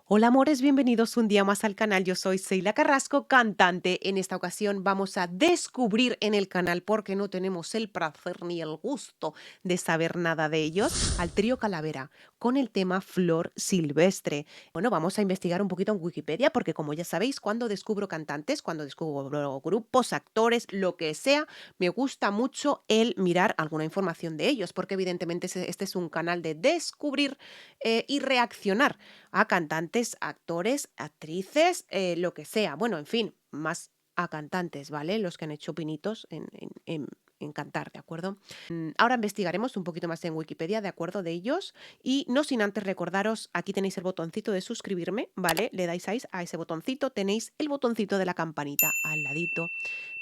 Hola amores, bienvenidos un día más al canal. Yo soy Seila Carrasco, cantante. En esta ocasión vamos a descubrir en el canal, porque no tenemos el placer ni el gusto de saber nada de ellos, al trío Calavera con el tema Flor Silvestre. Bueno, vamos a investigar un poquito en Wikipedia porque, como ya sabéis, cuando descubro cantantes, cuando descubro grupos, actores, lo que sea, me gusta mucho el mirar alguna información de ellos, porque evidentemente este es un canal de descubrir y reaccionar a cantantes, actores, actrices, lo que sea. Bueno, en fin, más a cantantes, ¿vale? Los que han hecho pinitos en cantar, ¿de acuerdo? Ahora investigaremos un poquito más en Wikipedia, ¿de acuerdo? De ellos. Y no sin antes recordaros, aquí tenéis el botoncito de suscribirme, ¿vale? Le dais a ese botoncito, tenéis el botoncito de la campanita al ladito.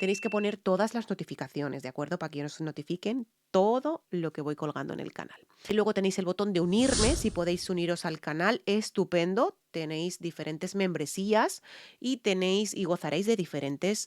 Tenéis que poner todas las notificaciones, ¿de acuerdo? Para que os notifiquen todo lo que voy colgando en el canal. Y luego tenéis el botón de unirme, si podéis uniros al canal, estupendo. Tenéis diferentes membresías y tenéis y gozaréis de diferentes,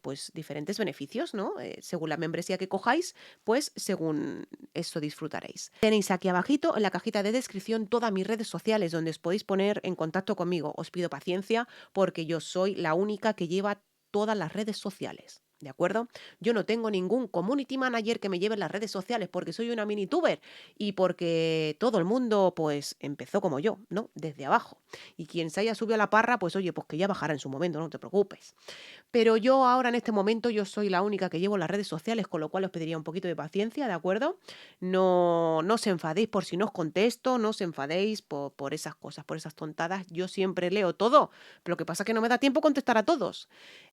pues, diferentes beneficios, ¿no? Según la membresía que cojáis, pues según eso disfrutaréis. Tenéis aquí abajito en la cajita de descripción todas mis redes sociales donde os podéis poner en contacto conmigo. Os pido paciencia porque yo soy la única que lleva todas las redes sociales. ¿De acuerdo? Yo no tengo ningún community manager que me lleve las redes sociales porque soy una mini tuber y porque todo el mundo pues empezó como yo, ¿no? Desde abajo. Y quien se haya subido a la parra, pues oye, pues que ya bajará en su momento, no te preocupes. Pero yo ahora en este momento yo soy la única que llevo las redes sociales, con lo cual os pediría un poquito de paciencia, ¿de acuerdo? No os enfadéis por si no os contesto, no os enfadéis por esas cosas, por esas tontadas. Yo siempre leo todo, pero lo que pasa es que no me da tiempo contestar a todos.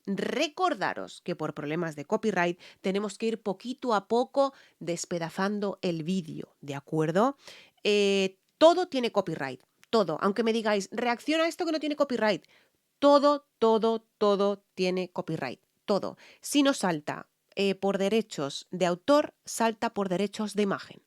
Recordaros que por problemas de copyright tenemos que ir poquito a poco despedazando el vídeo, ¿de acuerdo? Todo tiene copyright, todo. Aunque me digáis, reacciona a esto que no tiene copyright. Todo tiene copyright. Todo. Si no salta por derechos de autor, salta por derechos de imagen.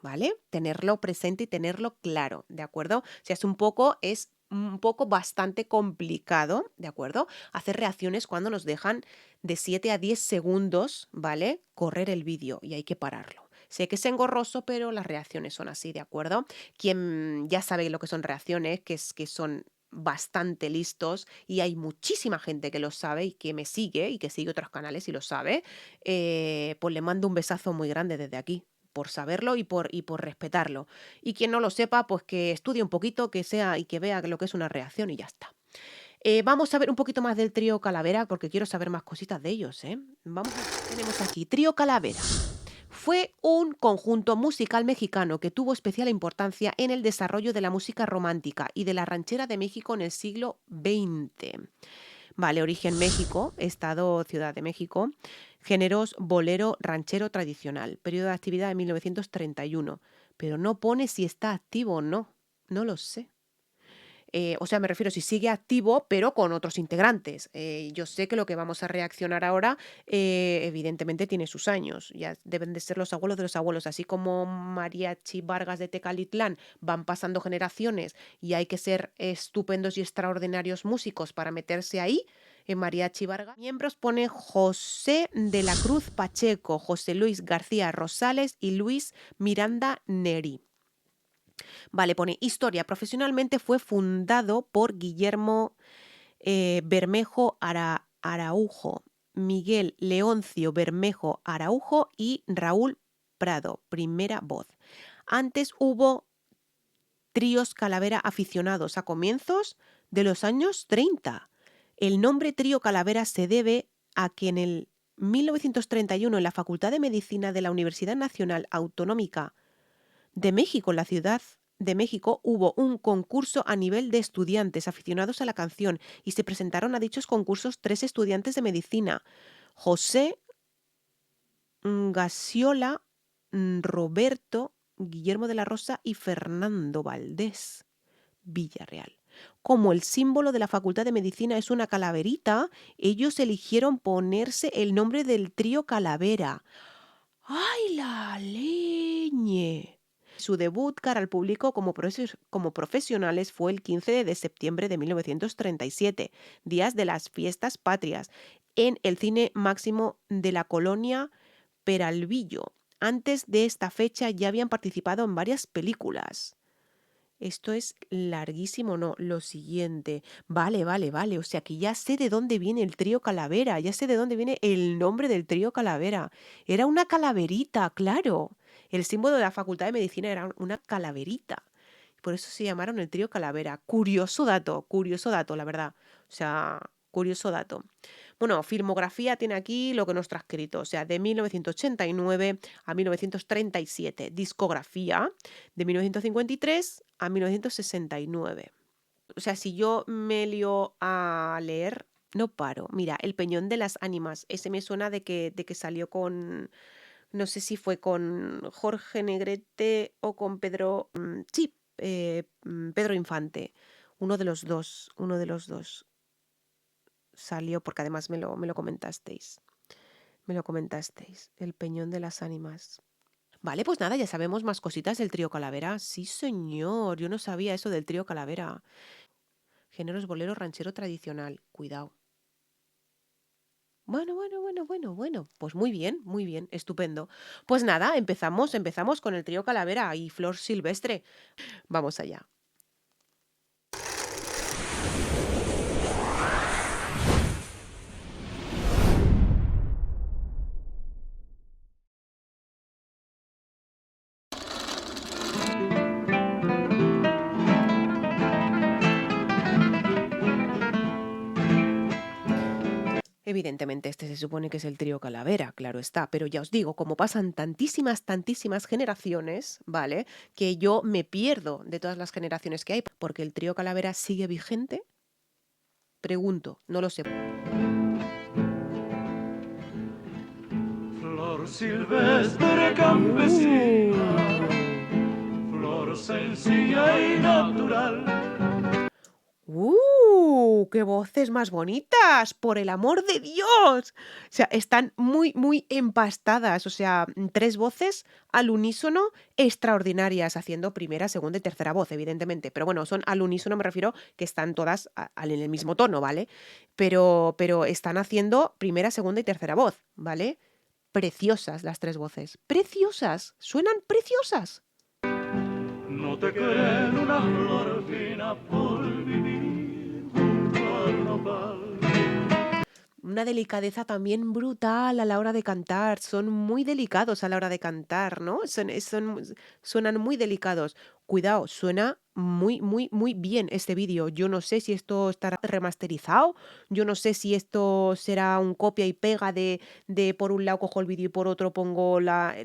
¿Vale? Tenerlo presente y tenerlo claro, ¿de acuerdo? O sea, es un poco bastante complicado, ¿de acuerdo? Hacer reacciones cuando nos dejan de 7 a 10 segundos, ¿vale? Correr el vídeo y hay que pararlo. Sé que es engorroso, pero las reacciones son así, ¿de acuerdo? Quien ya sabe lo que son reacciones, que son bastante listos y hay muchísima gente que lo sabe y que me sigue y que sigue otros canales y lo sabe, pues le mando un besazo muy grande desde aquí por saberlo y por respetarlo. Y quien no lo sepa, pues que estudie un poquito, que sea y que vea lo que es una reacción y ya está. Vamos a ver un poquito más del trío Calavera porque quiero saber más cositas de ellos, ¿eh? Vamos a ver, tenemos aquí Trío Calavera. Fue un conjunto musical mexicano que tuvo especial importancia en el desarrollo de la música romántica y de la ranchera de México en el siglo XX. Vale, origen México, estado Ciudad de México, géneros bolero, ranchero tradicional, periodo de actividad de 1931, pero no pone si está activo o no, no lo sé. O sea, me refiero si sigue activo, pero con otros integrantes. Yo sé que lo que vamos a reaccionar ahora, evidentemente tiene sus años. Ya deben de ser los abuelos de los abuelos. Así como Mariachi Vargas de Tecalitlán van pasando generaciones y hay que ser estupendos y extraordinarios músicos para meterse ahí. En Mariachi Vargas. Miembros pone José de la Cruz Pacheco, José Luis García Rosales y Luis Miranda Neri. Vale, pone historia. Profesionalmente fue fundado por Guillermo Bermejo Araujo, Miguel Leoncio Bermejo Araujo y Raúl Prado, primera voz. Antes hubo tríos Calavera aficionados a comienzos de los años 30. El nombre Trío Calavera se debe a que en el 1931 en la Facultad de Medicina de la Universidad Nacional Autonómica de México, en la Ciudad de México, hubo un concurso a nivel de estudiantes aficionados a la canción y se presentaron a dichos concursos 3 estudiantes de medicina: José Gasiola, Roberto, Guillermo de la Rosa y Fernando Valdés. Villarreal. Como el símbolo de la Facultad de Medicina es una calaverita, ellos eligieron ponerse el nombre del trío Calavera. ¡Ay, la leñe! Su debut cara al público como profesionales fue el 15 de septiembre de 1937, días de las fiestas patrias, en el Cine Máximo de la Colonia Peralvillo. Antes de esta fecha ya habían participado en varias películas. Esto es larguísimo, no. Lo siguiente. Vale, vale, vale. O sea que ya sé de dónde viene el trío Calavera. Ya sé de dónde viene el nombre del trío Calavera. Era una calaverita, claro. El símbolo de la Facultad de Medicina era una calaverita. Por eso se llamaron el trío Calavera. Curioso dato, la verdad. O sea, curioso dato. Bueno, filmografía tiene aquí lo que nos transcrito, o sea, de 1989 a 1937. Discografía, de 1953 a 1969. O sea, si yo me lío a leer, no paro. Mira, El Peñón de las Ánimas, ese me suena de que salió con, no sé si fue con Jorge Negrete o con Pedro, sí, Pedro Infante. Uno de los dos salió, porque además me lo comentasteis. Me lo comentasteis. El Peñón de las Ánimas. Vale, pues nada, ya sabemos más cositas del trío Calavera. Sí, señor, yo no sabía eso del trío Calavera. Géneros bolero ranchero tradicional. Cuidado. Bueno. Pues muy bien, estupendo. Pues nada, empezamos con el trío Calavera y Flor Silvestre. Vamos allá. Evidentemente, este se supone que es el trío Calavera, claro está, pero ya os digo, como pasan tantísimas generaciones, ¿vale? Que yo me pierdo de todas las generaciones que hay, porque el trío Calavera sigue vigente. Pregunto, no lo sé. Flor silvestre campesina, flor sencilla y natural. ¡Qué voces más bonitas! ¡Por el amor de Dios! O sea, están muy empastadas. O sea, tres voces al unísono extraordinarias, haciendo primera, segunda y tercera voz, evidentemente. Pero bueno, son al unísono, me refiero que están todas en el mismo tono, ¿vale? Pero están haciendo primera, segunda y tercera voz, ¿vale? Preciosas las tres voces. ¡Preciosas! ¡Suenan preciosas! No te creen una flor fina por vivir junto al nopal. Una delicadeza también brutal a la hora de cantar. Son muy delicados a la hora de cantar, ¿no? Suenan muy delicados. Cuidado, suena muy bien este vídeo. Yo no sé si esto estará remasterizado. Yo no sé si esto será un copia y pega de por un lado cojo el vídeo y por otro pongo la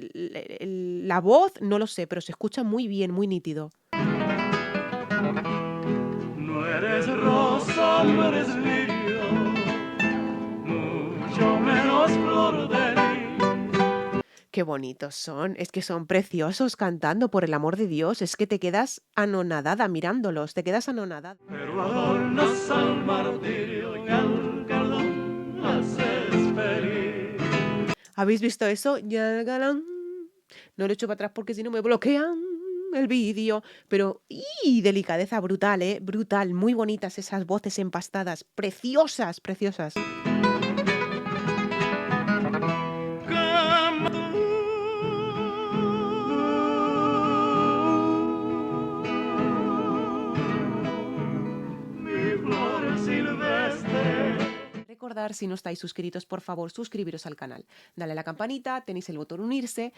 voz. No lo sé, pero se escucha muy bien, muy nítido. No eres rosa, no eres lirio, mucho menos flor de lis. Qué bonitos son, es que son preciosos cantando, por el amor de Dios, es que te quedas anonadada mirándolos, te quedas anonadada. Pero adornas al martirio y al galón haces feliz. ¿Habéis visto eso? Ya galán. No lo echo para atrás porque si no me bloquean el vídeo. Pero, ¡y! Delicadeza brutal, ¿eh? Brutal, muy bonitas esas voces empastadas, preciosas, preciosas. Mi flor silvestre. Recordar, si no estáis suscritos, por favor, suscribiros al canal. Dale a la campanita, tenéis el botón unirse,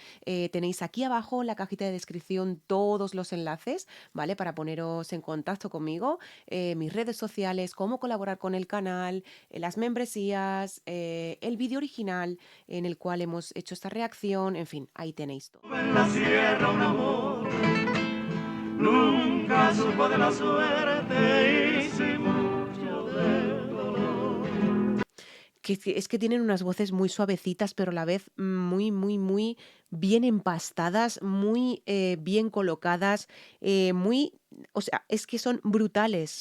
tenéis aquí abajo en la cajita de descripción todos los enlaces, ¿vale? Para poneros en contacto conmigo, mis redes sociales, cómo colaborar con el canal, las membresías, el vídeo original en el cual hemos hecho esta reacción, en fin, ahí tenéis todo. En la sierra un amor nunca supo de la suerte y sin mucho de dolor. Es que tienen unas voces muy suavecitas, pero a la vez muy bien empastadas, muy bien colocadas, muy... O sea, es que son brutales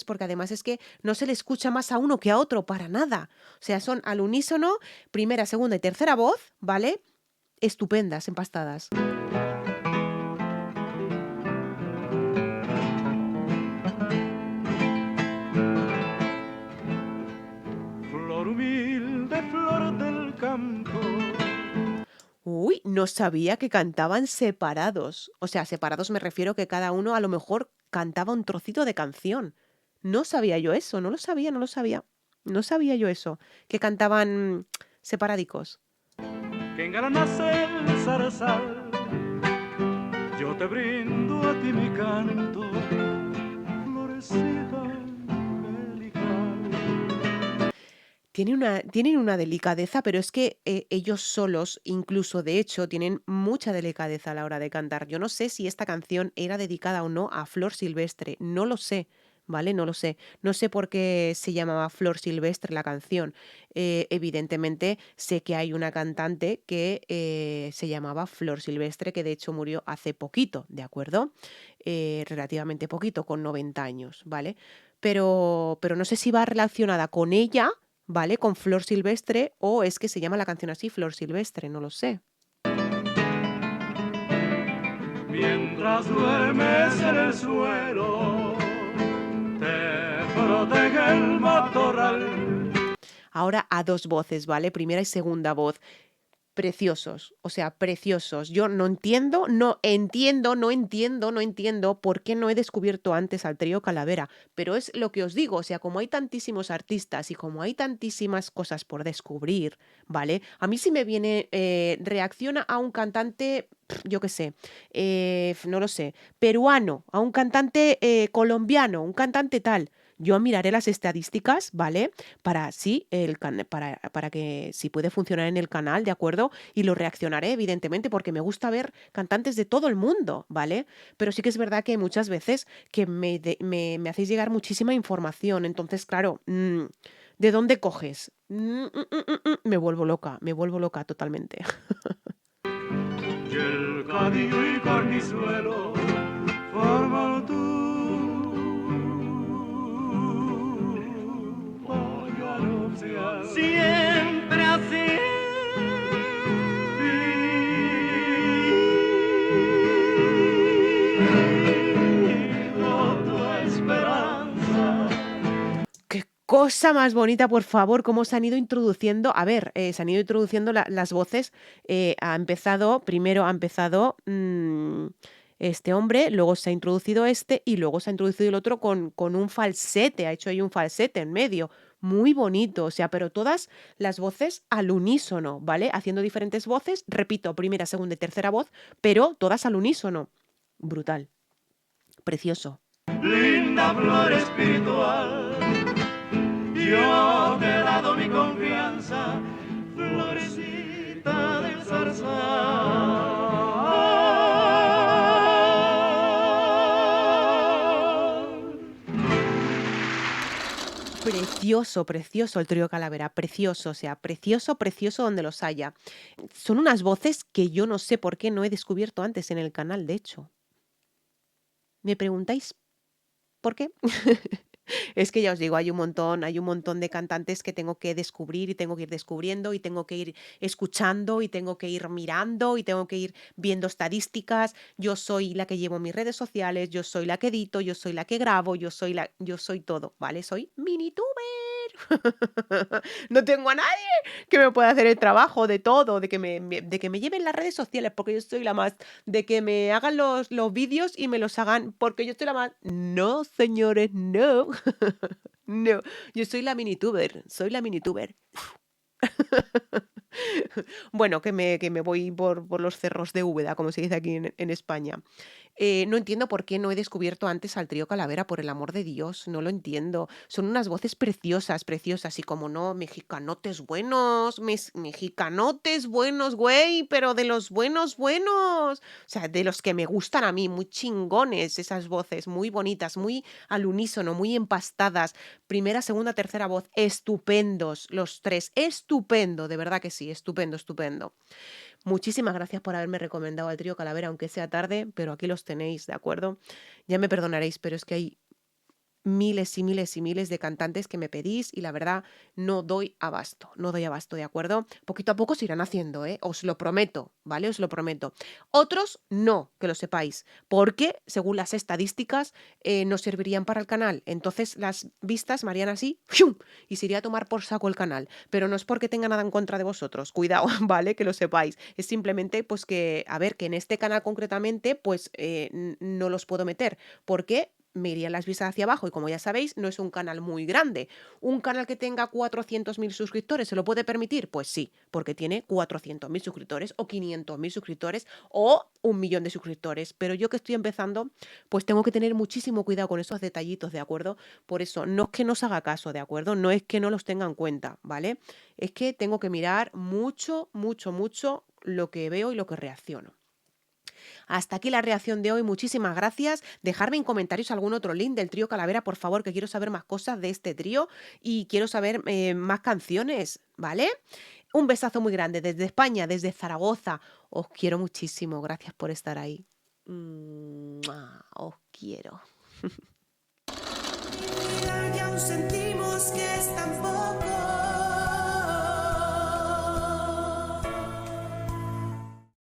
porque además es que no se le escucha más a uno que a otro, para nada. O sea, son al unísono, primera, segunda y tercera voz, ¿vale? Estupendas, empastadas. Flor humilde, flor del campo. Uy, no sabía que cantaban separados. O sea, separados me refiero que cada uno a lo mejor cantaba un trocito de canción. No sabía yo eso, no lo sabía, no lo sabía. No sabía yo eso, que cantaban separadicos. Que engalanaste el zarzal, yo te brindo a ti mi canto, florecita angelical. Tienen una delicadeza, pero es que ellos solos, incluso de hecho, tienen mucha delicadeza a la hora de cantar. Yo no sé si esta canción era dedicada o no a Flor Silvestre, no lo sé, ¿vale? No lo sé. No sé por qué se llamaba Flor Silvestre la canción. Evidentemente sé que hay una cantante que se llamaba Flor Silvestre, que de hecho murió hace poquito, ¿de acuerdo? Relativamente poquito, con 90 años, ¿vale? Pero no sé si va relacionada con ella, ¿vale? Con Flor Silvestre, o es que se llama la canción así, Flor Silvestre, no lo sé. Mientras duermes en el suelo, te protege el matorral. Ahora a dos voces, ¿vale? Primera y segunda voz. Preciosos, o sea, preciosos. Yo no entiendo por qué no he descubierto antes al trío Calavera, pero es lo que os digo, o sea, como hay tantísimos artistas y como hay tantísimas cosas por descubrir, ¿vale? A mí sí me viene, reacciona a un cantante, yo qué sé, no lo sé, peruano, a un cantante colombiano, un cantante tal. Yo miraré las estadísticas, ¿vale? Para sí, para que si puede funcionar en el canal, ¿de acuerdo? Y lo reaccionaré, evidentemente, porque me gusta ver cantantes de todo el mundo, ¿vale? Pero sí que es verdad que muchas veces que me hacéis llegar muchísima información. Entonces, claro, ¿de dónde coges? Me vuelvo loca totalmente. Y el cadillo y cornizuelo forman tu pollo nupcial. Siempre así. Vivo tu esperanza. Qué cosa más bonita, por favor, cómo se han ido introduciendo. A ver, se han ido introduciendo las voces. Primero ha empezado este hombre, luego se ha introducido este y luego se ha introducido el otro con un falsete. Ha hecho ahí un falsete en medio. Muy bonito, o sea, pero todas las voces al unísono, ¿vale? Haciendo diferentes voces, repito, primera, segunda y tercera voz, pero todas al unísono. Brutal, precioso. Linda flor espiritual, yo te he dado mi confianza, florecita del zarzal. Precioso, precioso el trío Calavera, precioso, o sea, precioso, precioso donde los haya. Son unas voces que yo no sé por qué no he descubierto antes en el canal, de hecho. ¿Me preguntáis por qué? Es que ya os digo, hay un montón de cantantes que tengo que descubrir y tengo que ir descubriendo y tengo que ir escuchando y tengo que ir mirando y tengo que ir viendo estadísticas. Yo soy la que llevo mis redes sociales, yo soy la que edito, yo soy la que grabo, yo soy todo, ¿vale? Soy minituber. No tengo a nadie que me pueda hacer el trabajo de todo, de que me lleven las redes sociales, porque yo soy la más, de que me hagan los vídeos y me los hagan, porque yo soy la más. No, señores, no. No, yo soy la minituber. Bueno, que me voy por los cerros de Úbeda, como se dice aquí en España. No entiendo por qué no he descubierto antes al trío Calavera, por el amor de Dios, no lo entiendo. Son unas voces preciosas, preciosas, y como no, mexicanotes buenos, mexicanotes buenos, güey, pero de los buenos, buenos. O sea, de los que me gustan a mí, muy chingones esas voces, muy bonitas, muy al unísono, muy empastadas. Primera, segunda, tercera voz, estupendos los tres, estupendo, de verdad que sí, estupendo, estupendo. Muchísimas gracias por haberme recomendado al trío Calavera, aunque sea tarde, pero aquí los tenéis, ¿de acuerdo? Ya me perdonaréis, pero es que hay miles y miles y miles de cantantes que me pedís y la verdad no doy abasto, no doy abasto, ¿de acuerdo? Poquito a poco se irán haciendo, ¿eh? Os lo prometo, ¿vale? Os lo prometo. Otros no, que lo sepáis, porque según las estadísticas no servirían para el canal. Entonces las vistas me harían así ¡fium! Y se iría a tomar por saco el canal. Pero no es porque tenga nada en contra de vosotros, cuidado, ¿vale? Que lo sepáis. Es simplemente pues que, a ver, que en este canal concretamente pues no los puedo meter. ¿Por qué? Me irían las vistas hacia abajo y como ya sabéis, no es un canal muy grande. ¿Un canal que tenga 400.000 suscriptores se lo puede permitir? Pues sí, porque tiene 400.000 suscriptores o 500.000 suscriptores o 1 millón de suscriptores. Pero yo que estoy empezando, pues tengo que tener muchísimo cuidado con esos detallitos, ¿de acuerdo? Por eso, no es que no os haga caso, ¿de acuerdo? No es que no los tenga en cuenta, ¿vale? Es que tengo que mirar mucho, mucho, mucho lo que veo y lo que reacciono. Hasta aquí la reacción de hoy, muchísimas gracias. Dejadme en comentarios algún otro link del trío Calavera, por favor, que quiero saber más cosas de este trío y quiero saber más canciones, ¿vale? Un besazo muy grande desde España, desde Zaragoza. Os quiero muchísimo, gracias por estar ahí. Os quiero. Y aún sentimos que es tan poco.